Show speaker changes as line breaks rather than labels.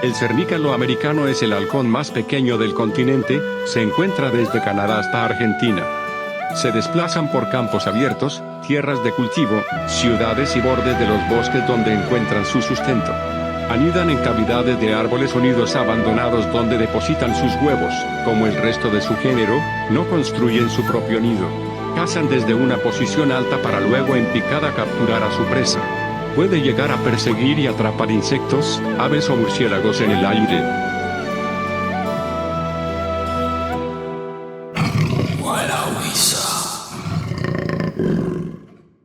El cernícalo americano es el halcón más pequeño del continente, se encuentra desde Canadá hasta Argentina. Se desplazan por campos abiertos, tierras de cultivo, ciudades y bordes de los bosques donde encuentran su sustento. Anidan en cavidades de árboles o nidos abandonados donde depositan sus huevos. Como el resto de su género, no construyen su propio nido. Cazan desde una posición alta para luego en picada capturar a su presa. Puede llegar a perseguir y atrapar insectos, aves o murciélagos en el aire.